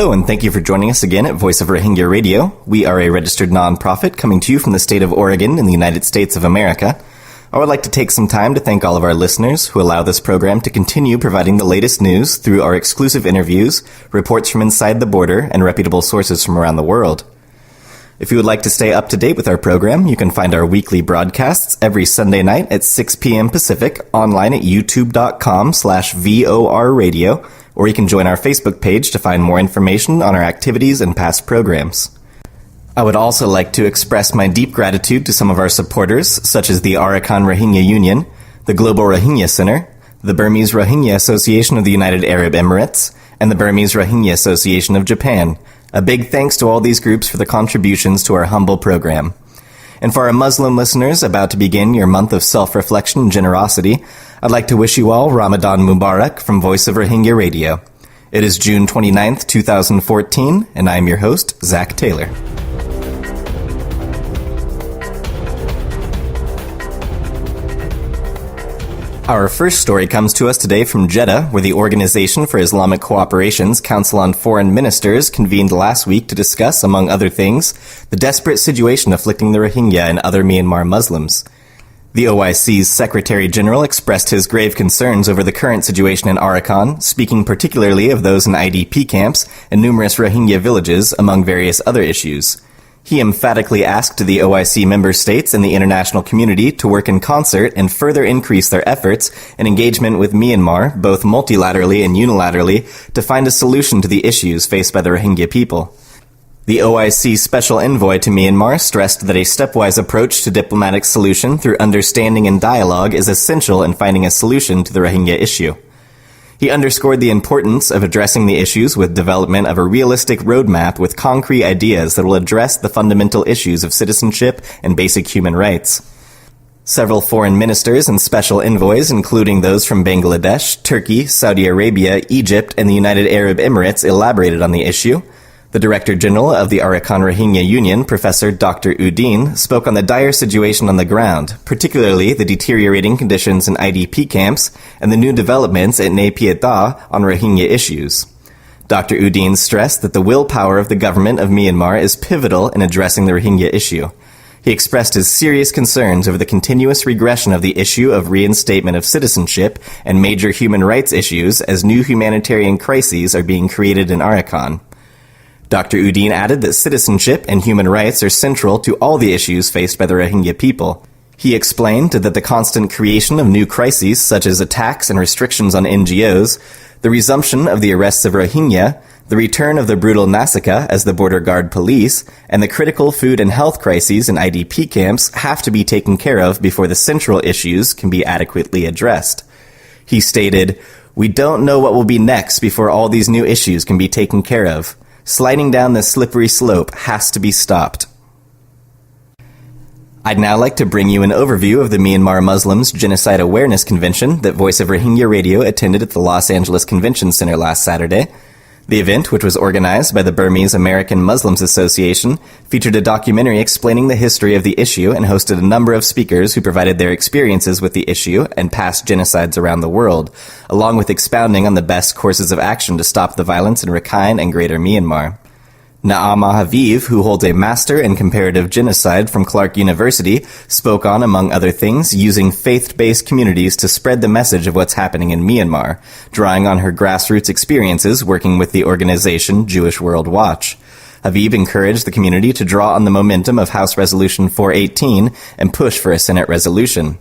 Hello, and thank you for joining us again at Voice of Rohingya Radio. We are a registered nonprofit coming to you from the state of Oregon in the United States of America. I would like to take some time to thank all of our listeners who allow this program to continue providing the latest news through our exclusive interviews, reports from inside the border, and reputable sources from around the world. If you would like to stay up to date with our program, you can find our weekly broadcasts every Sunday night at 6 p.m. Pacific online at youtube.com/VOR radio, or you can join our Facebook page to find more information on our activities and past programs. I would also like to express my deep gratitude to some of our supporters, such as the Arakan Rohingya Union, the Global Rohingya Center, the Burmese Rohingya Association of the United Arab Emirates, and the Burmese Rohingya Association of Japan. A big thanks to all these groups for the contributions to our humble program. And for our Muslim listeners about to begin your month of self-reflection and generosity, I'd like to wish you all Ramadan Mubarak from Voice of Rohingya Radio. It is June 29th, 2014, and I am your host, Zach Taylor. Our first story comes to us today from Jeddah, where the Organization for Islamic Cooperation's Council on Foreign Ministers convened last week to discuss, among other things, the desperate situation afflicting the Rohingya and other Myanmar Muslims. The OIC's Secretary General expressed his grave concerns over the current situation in Arakan, speaking particularly of those in IDP camps and numerous Rohingya villages, among various other issues. He emphatically asked the OIC member states and the international community to work in concert and further increase their efforts and engagement with Myanmar, both multilaterally and unilaterally, to find a solution to the issues faced by the Rohingya people. The OIC Special Envoy to Myanmar stressed that a stepwise approach to diplomatic solution through understanding and dialogue is essential in finding a solution to the Rohingya issue. He underscored the importance of addressing the issues with development of a realistic roadmap with concrete ideas that will address the fundamental issues of citizenship and basic human rights. Several foreign ministers and special envoys, including those from Bangladesh, Turkey, Saudi Arabia, Egypt, and the United Arab Emirates, elaborated on the issue. The Director General of the Arakan Rohingya Union, Professor Dr. Udin, spoke on the dire situation on the ground, particularly the deteriorating conditions in IDP camps and the new developments at Nay Pyi Taw on Rohingya issues. Dr. Udin stressed that the willpower of the government of Myanmar is pivotal in addressing the Rohingya issue. He expressed his serious concerns over the continuous regression of the issue of reinstatement of citizenship and major human rights issues as new humanitarian crises are being created in Arakan. Dr. Udin added that citizenship and human rights are central to all the issues faced by the Rohingya people. He explained that the constant creation of new crises, such as attacks and restrictions on NGOs, the resumption of the arrests of Rohingya, the return of the brutal Nasaka as the border guard police, and the critical food and health crises in IDP camps have to be taken care of before the central issues can be adequately addressed. He stated, "We don't know what will be next before all these new issues can be taken care of. Sliding down this slippery slope has to be stopped." I'd now like to bring you an overview of the Myanmar Muslims Genocide Awareness Convention that Voice of Rohingya Radio attended at the Los Angeles Convention Center last Saturday. The event, which was organized by the Burmese American Muslims Association, featured a documentary explaining the history of the issue and hosted a number of speakers who provided their experiences with the issue and past genocides around the world, along with expounding on the best courses of action to stop the violence in Rakhine and Greater Myanmar. Naama Haviv, who holds a Master in Comparative Genocide from Clark University, spoke on, among other things, using faith-based communities to spread the message of what's happening in Myanmar, drawing on her grassroots experiences working with the organization Jewish World Watch. Haviv encouraged the community to draw on the momentum of House Resolution 418 and push for a Senate resolution.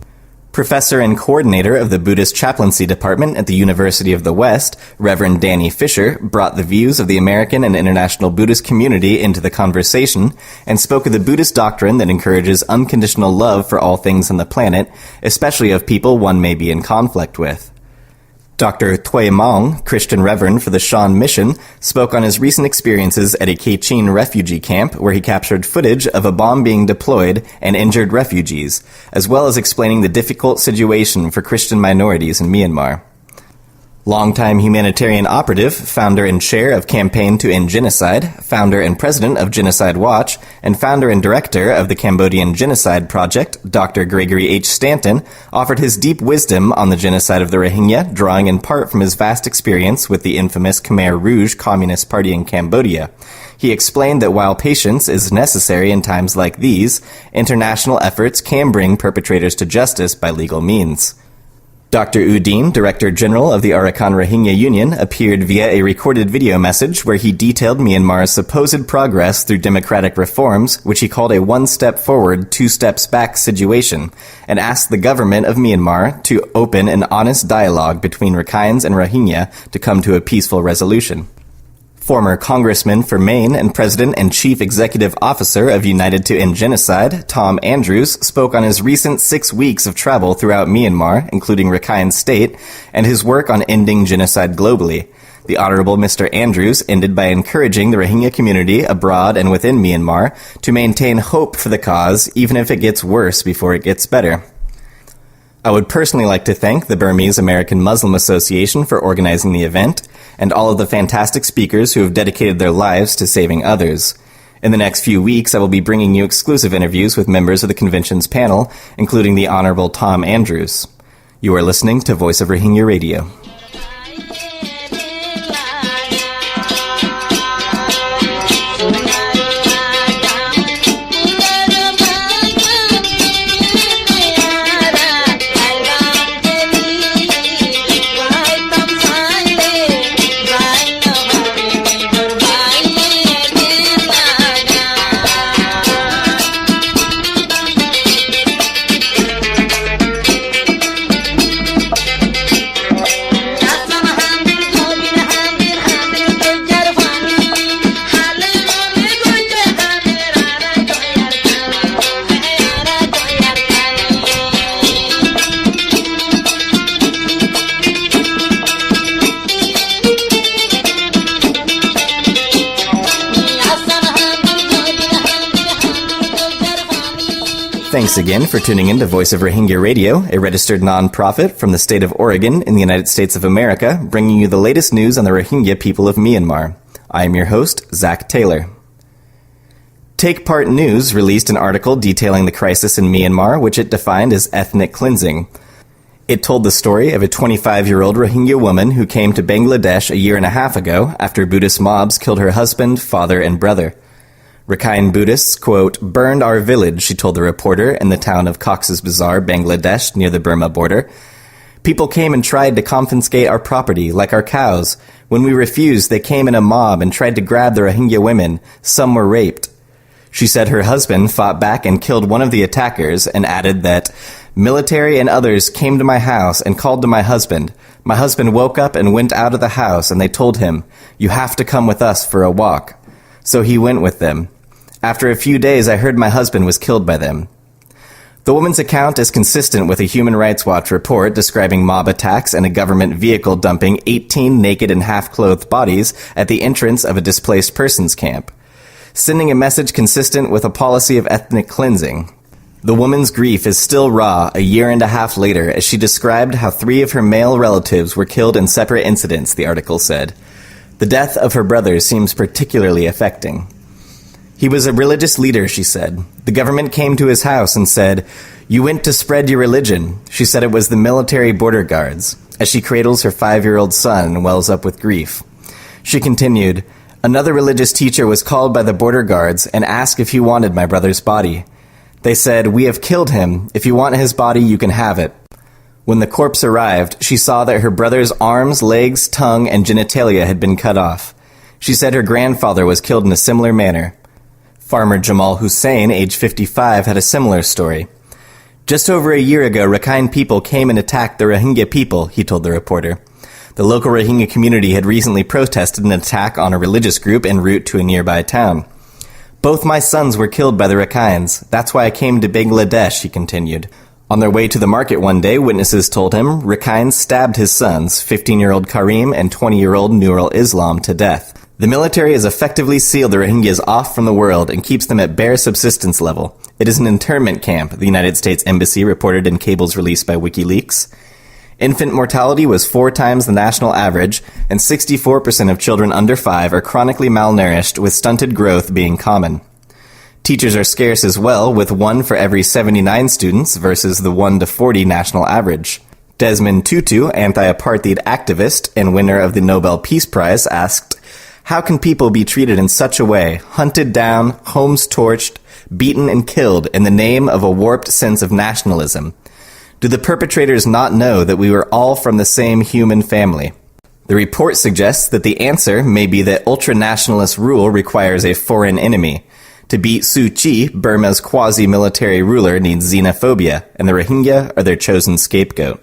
Professor and coordinator of the Buddhist Chaplaincy Department at the University of the West, Reverend Danny Fisher, brought the views of the American and international Buddhist community into the conversation and spoke of the Buddhist doctrine that encourages unconditional love for all things on the planet, especially of people one may be in conflict with. Dr. Thuy Maung, Christian Reverend for the Shan Mission, spoke on his recent experiences at a Kachin refugee camp where he captured footage of a bomb being deployed and injured refugees, as well as explaining the difficult situation for Christian minorities in Myanmar. Longtime humanitarian operative, founder and chair of Campaign to End Genocide, founder and president of Genocide Watch, and founder and director of the Cambodian Genocide Project, Dr. Gregory H. Stanton, offered his deep wisdom on the genocide of the Rohingya, drawing in part from his vast experience with the infamous Khmer Rouge Communist Party in Cambodia. He explained that while patience is necessary in times like these, international efforts can bring perpetrators to justice by legal means. Dr. Udine, Director General of the Arakan Rohingya Union, appeared via a recorded video message where he detailed Myanmar's supposed progress through democratic reforms, which he called a one-step forward, two steps back situation, and asked the government of Myanmar to open an honest dialogue between Rakhines and Rohingya to come to a peaceful resolution. Former Congressman for Maine and President and Chief Executive Officer of United to End Genocide, Tom Andrews, spoke on his recent 6 weeks of travel throughout Myanmar, including Rakhine State, and his work on ending genocide globally. The Honorable Mr. Andrews ended by encouraging the Rohingya community abroad and within Myanmar to maintain hope for the cause, even if it gets worse before it gets better. I would personally like to thank the Burmese American Muslim Association for organizing the event, and all of the fantastic speakers who have dedicated their lives to saving others. In the next few weeks, I will be bringing you exclusive interviews with members of the convention's panel, including the Honorable Tom Andrews. You are listening to Voice of Rohingya Radio. Thanks again for tuning in to Voice of Rohingya Radio, a registered nonprofit from the state of Oregon in the United States of America, bringing you the latest news on the Rohingya people of Myanmar. I am your host, Zach Taylor. Take Part News released an article detailing the crisis in Myanmar, which it defined as ethnic cleansing. It told the story of a 25-year-old Rohingya woman who came to Bangladesh a year and a half ago after Buddhist mobs killed her husband, father, and brother. Rakhine Buddhists, quote, burned our village, she told the reporter, in the town of Cox's Bazar, Bangladesh, near the Burma border. People came and tried to confiscate our property, like our cows. When we refused, they came in a mob and tried to grab the Rohingya women. Some were raped. She said her husband fought back and killed one of the attackers, and added that, military and others came to my house and called to my husband. My husband woke up and went out of the house, and they told him, you have to come with us for a walk. So he went with them. After a few days, I heard my husband was killed by them. The woman's account is consistent with a Human Rights Watch report describing mob attacks and a government vehicle dumping 18 naked and half-clothed bodies at the entrance of a displaced persons camp, sending a message consistent with a policy of ethnic cleansing. The woman's grief is still raw a year and a half later as she described how 3 of her male relatives were killed in separate incidents, the article said. The death of her brother seems particularly affecting. He was a religious leader, she said. The government came to his house and said, you went to spread your religion. She said it was the military border guards, as she cradles her 5-year-old son and wells up with grief. She continued, another religious teacher was called by the border guards and asked if he wanted my brother's body. They said, we have killed him. If you want his body, you can have it. When the corpse arrived, she saw that her brother's arms, legs, tongue, and genitalia had been cut off. She said her grandfather was killed in a similar manner. Farmer Jamal Hussein, age 55, had a similar story. Just over a year ago, Rakhine people came and attacked the Rohingya people, he told the reporter. The local Rohingya community had recently protested an attack on a religious group en route to a nearby town. Both my sons were killed by the Rakhines. That's why I came to Bangladesh, he continued. On their way to the market one day, witnesses told him Rakhines stabbed his sons, 15-year-old Karim and 20-year-old Nurul Islam, to death. The military has effectively sealed the Rohingyas off from the world and keeps them at bare subsistence level. It is an internment camp, the United States Embassy reported in cables released by WikiLeaks. Infant mortality was 4 times the national average, and 64% of children under 5 are chronically malnourished, with stunted growth being common. Teachers are scarce as well, with 1 for every 79 students versus the 1 to 40 national average. Desmond Tutu, anti-apartheid activist and winner of the Nobel Peace Prize, asked, "How can people be treated in such a way, hunted down, homes torched, beaten and killed in the name of a warped sense of nationalism? Do the perpetrators not know that we were all from the same human family?" The report suggests that the answer may be that ultra-nationalist rule requires a foreign enemy. To beat Suu Kyi, Burma's quasi-military ruler needs xenophobia, and the Rohingya are their chosen scapegoat.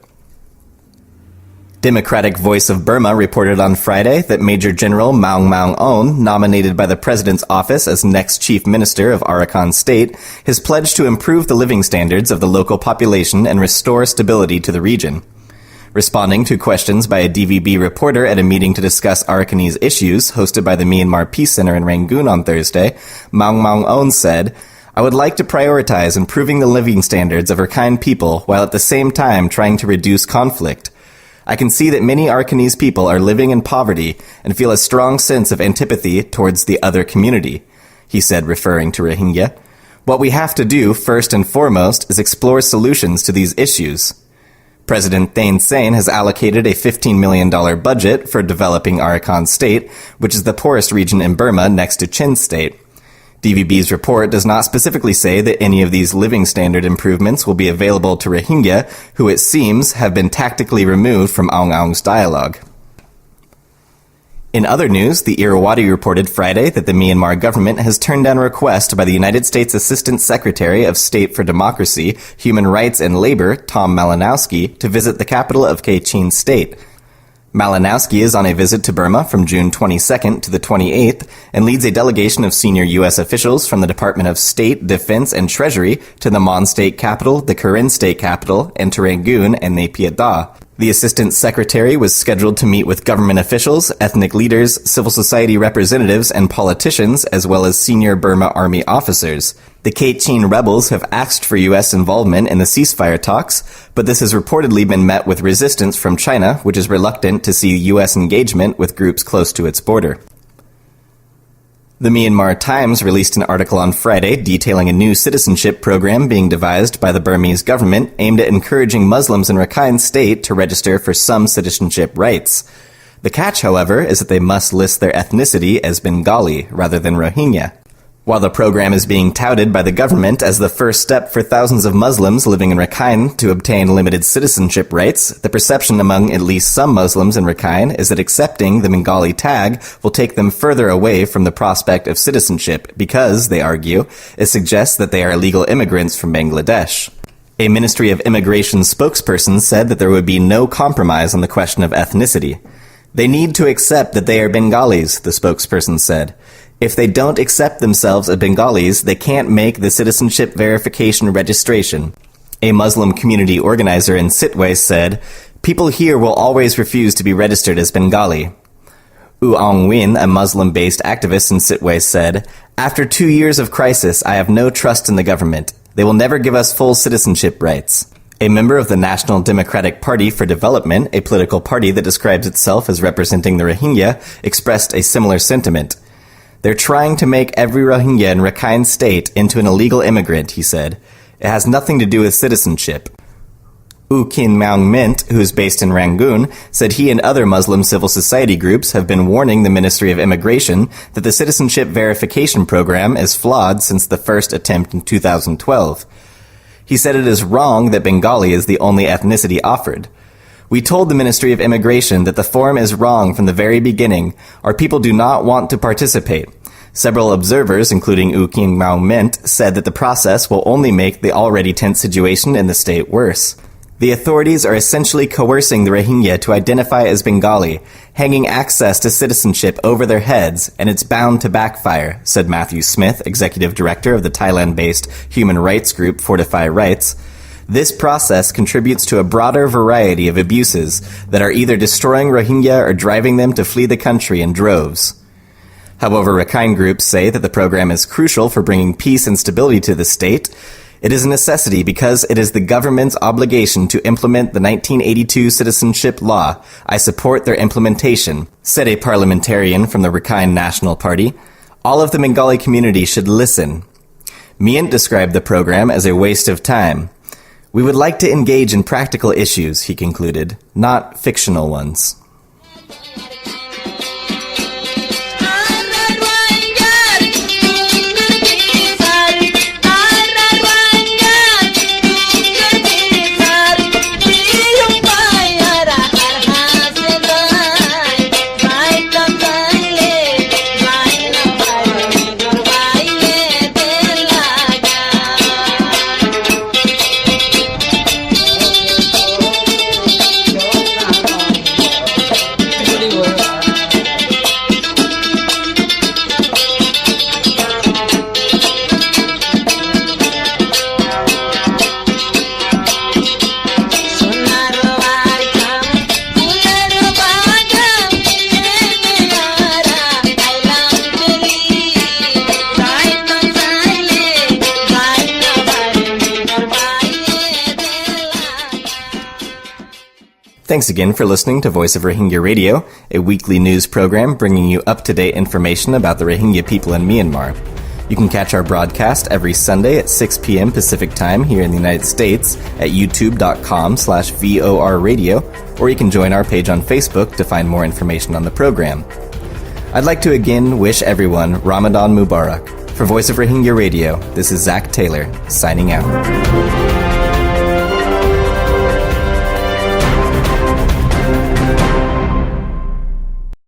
Democratic Voice of Burma reported on Friday that Major General Maung Maung Aun, nominated by the president's office as next chief minister of Arakan State, has pledged to improve the living standards of the local population and restore stability to the region. Responding to questions by a DVB reporter at a meeting to discuss Arakanese issues hosted by the Myanmar Peace Center in Rangoon on Thursday, Maung Maung Aun said, "I would like to prioritize improving the living standards of Rakhine people while at the same time trying to reduce conflict. I can see that many Arakanese people are living in poverty and feel a strong sense of antipathy towards the other community," he said, referring to Rohingya. "What we have to do, first and foremost, is explore solutions to these issues." President Thein Sein has allocated a $15 million budget for developing Arakan State, which is the poorest region in Burma next to Chin State. DVB's report does not specifically say that any of these living standard improvements will be available to Rohingya, who it seems have been tactically removed from Aung Aung's dialogue. In other news, the Irrawaddy reported Friday that the Myanmar government has turned down a request by the United States Assistant Secretary of State for Democracy, Human Rights and Labor, Tom Malinowski, to visit the capital of Kachin State. Malinowski is on a visit to Burma from June 22nd to the 28th and leads a delegation of senior U.S. officials from the Department of State, Defense, and Treasury to the Mon State capital, the Karen State capital, and to Rangoon and Naypyidaw. Da. The Assistant Secretary was scheduled to meet with government officials, ethnic leaders, civil society representatives, and politicians, as well as senior Burma Army officers. The Kachin rebels have asked for U.S. involvement in the ceasefire talks, but this has reportedly been met with resistance from China, which is reluctant to see U.S. engagement with groups close to its border. The Myanmar Times released an article on Friday detailing a new citizenship program being devised by the Burmese government aimed at encouraging Muslims in Rakhine State to register for some citizenship rights. The catch, however, is that they must list their ethnicity as Bengali rather than Rohingya. While the program is being touted by the government as the first step for thousands of Muslims living in Rakhine to obtain limited citizenship rights, the perception among at least some Muslims in Rakhine is that accepting the Bengali tag will take them further away from the prospect of citizenship because, they argue, it suggests that they are illegal immigrants from Bangladesh. A Ministry of Immigration spokesperson said that there would be no compromise on the question of ethnicity. "They need to accept that they are Bengalis," the spokesperson said. "If they don't accept themselves as Bengalis, they can't make the citizenship verification registration." A Muslim community organizer in Sitwe said, "People here will always refuse to be registered as Bengali." U Aung Win, a Muslim-based activist in Sitwe, said, "After 2 years of crisis, I have no trust in the government. They will never give us full citizenship rights." A member of the National Democratic Party for Development, a political party that describes itself as representing the Rohingya, expressed a similar sentiment. "They're trying to make every Rohingya in Rakhine State into an illegal immigrant," he said. "It has nothing to do with citizenship." U Kin Maung Mint, who is based in Rangoon, said he and other Muslim civil society groups have been warning the Ministry of Immigration that the citizenship verification program is flawed since the first attempt in 2012. He said it is wrong that Bengali is the only ethnicity offered. "We told the Ministry of Immigration that the form is wrong from the very beginning. Our people do not want to participate." Several observers, including U King Maung Mint, said that the process will only make the already tense situation in the state worse. "The authorities are essentially coercing the Rohingya to identify as Bengali, hanging access to citizenship over their heads, and it's bound to backfire," said Matthew Smith, executive director of the Thailand-based human rights group Fortify Rights. "This process contributes to a broader variety of abuses that are either destroying Rohingya or driving them to flee the country in droves." However, Rakhine groups say that the program is crucial for bringing peace and stability to the state. It is a necessity because it is the government's obligation to implement the 1982 citizenship law. I support their implementation, said a parliamentarian from the Rakhine National Party. All of the Bengali community should listen. Miant described the program as a waste of time. We would like to engage in practical issues, he concluded, not fictional ones. Thanks again for listening to Voice of Rohingya Radio, a weekly news program bringing you up-to-date information about the Rohingya people in Myanmar. You can catch our broadcast every Sunday at 6 p.m. Pacific Time here in the United States at youtube.com/VOR Radio, or you can join our page on Facebook to find more information on the program. I'd like to again wish everyone Ramadan Mubarak. For Voice of Rohingya Radio, this is Zach Taylor, signing out.